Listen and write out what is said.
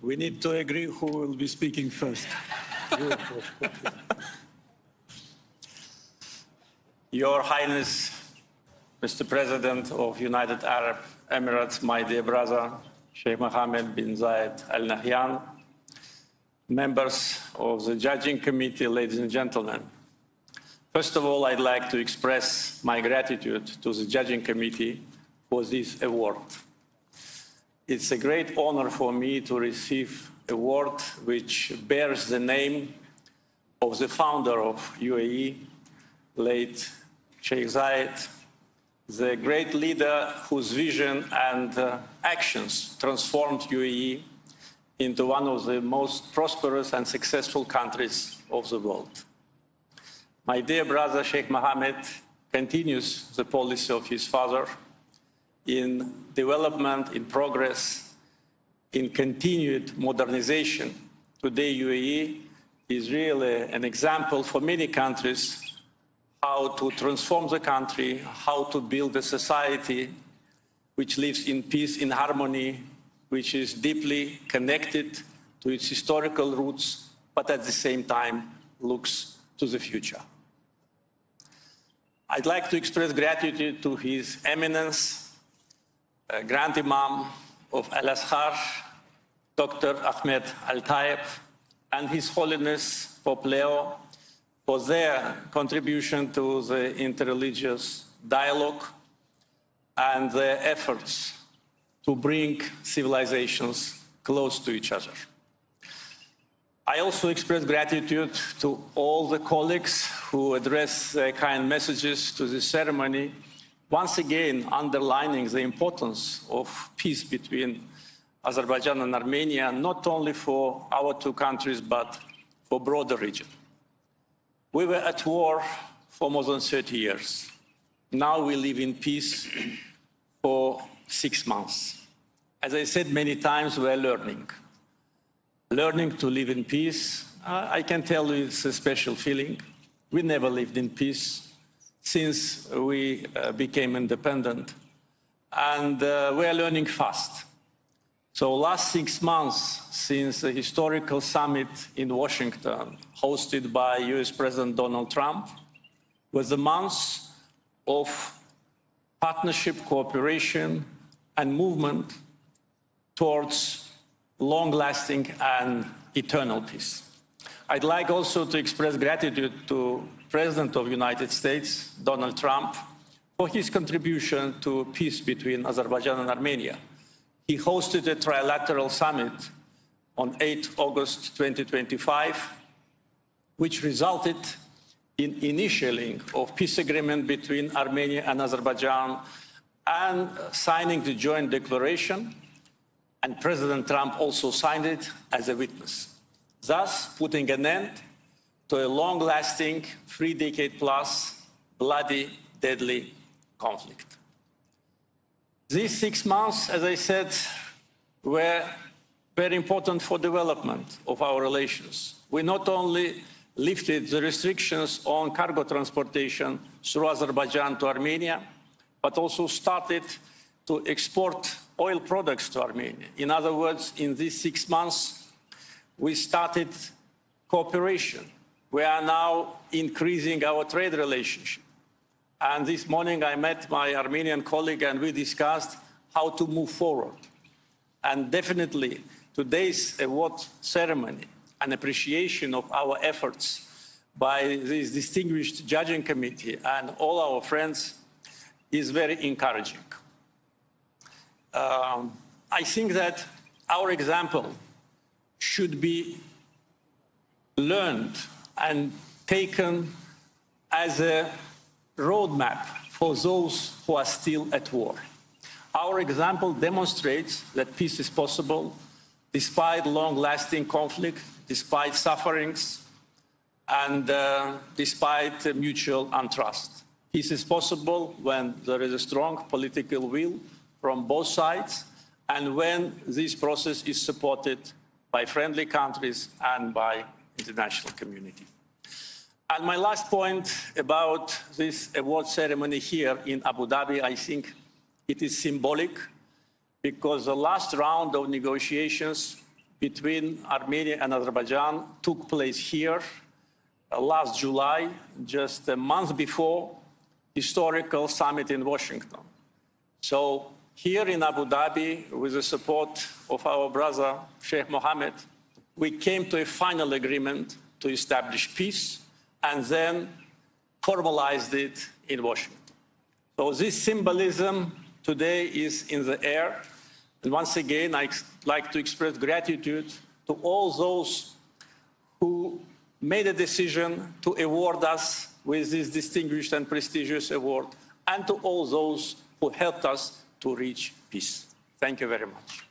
We need to agree who will be speaking first. Your Highness, Mr. President of United Arab Emirates, my dear brother, Sheikh Mohammed bin Zayed Al Nahyan, members of the judging committee, ladies and gentlemen. First of all, I'd like to express my gratitude to the judging committee for this award. It's a great honor for me to receive an award which bears the name of the founder of UAE, late Sheikh Zayed, the great leader whose vision and actions transformed UAE into one of the most prosperous and successful countries of the world. My dear brother Sheikh Mohammed continues the policy of his father in development, in progress, in continued modernization. Today, UAE is really an example for many countries how to transform the country, how to build a society which lives in peace, in harmony, which is deeply connected to its historical roots, but at the same time looks to the future. I'd like to express gratitude to His Eminence, Grand Imam of Al-Azhar, Dr. Ahmed Al-Tayeb, and His Holiness Pope Leo for their contribution to the interreligious dialogue and their efforts to bring civilizations close to each other. I also express gratitude to all the colleagues who address their kind messages to this ceremony, once again underlining the importance of peace between Azerbaijan and Armenia, not only for our two countries, but for the broader region. We were at war for more than 30 years. Now we live in peace for 6 months. As I said many times, we are learning. Learning to live in peace, I can tell you it's a special feeling. We never lived in peace since we became independent, and we are learning fast. So last 6 months since the historical summit in Washington, hosted by US President Donald Trump, was the months of partnership, cooperation, and movement towards long-lasting and eternal peace. I'd like also to express gratitude to President of the United States, Donald Trump, for his contribution to peace between Azerbaijan and Armenia. He hosted a trilateral summit on 8 August 2025, which resulted in initialing of peace agreement between Armenia and Azerbaijan and signing the joint declaration, and President Trump also signed it as a witness, thus putting an end to a long-lasting, 3-decade-plus, bloody, deadly conflict. These 6 months, as I said, were very important for development of our relations. We not only lifted the restrictions on cargo transportation through Azerbaijan to Armenia, but also started to export oil products to Armenia. In other words, in these 6 months, we started cooperation. We are now increasing our trade relationship. And this morning I met my Armenian colleague and we discussed how to move forward. And definitely today's award ceremony, an appreciation of our efforts by this distinguished judging committee and all our friends is very encouraging. I think that our example should be learned and taken as a roadmap for those who are still at war. Our example demonstrates that peace is possible despite long-lasting conflict, despite sufferings, and despite mutual untrust. Peace is possible when there is a strong political will from both sides and when this process is supported by friendly countries and by international community. And my last point about this award ceremony here in Abu Dhabi, I think It is symbolic because the last round of negotiations between Armenia and Azerbaijan took place here last July, just a month before historical summit in Washington. So here in Abu Dhabi, with the support of our brother Sheikh Mohammed, we came to a final agreement to establish peace and then formalized it in Washington. So this symbolism today is in the air. And once again, I'd like to express gratitude to all those who made a decision to award us with this distinguished and prestigious award, and to all those who helped us to reach peace. Thank you very much.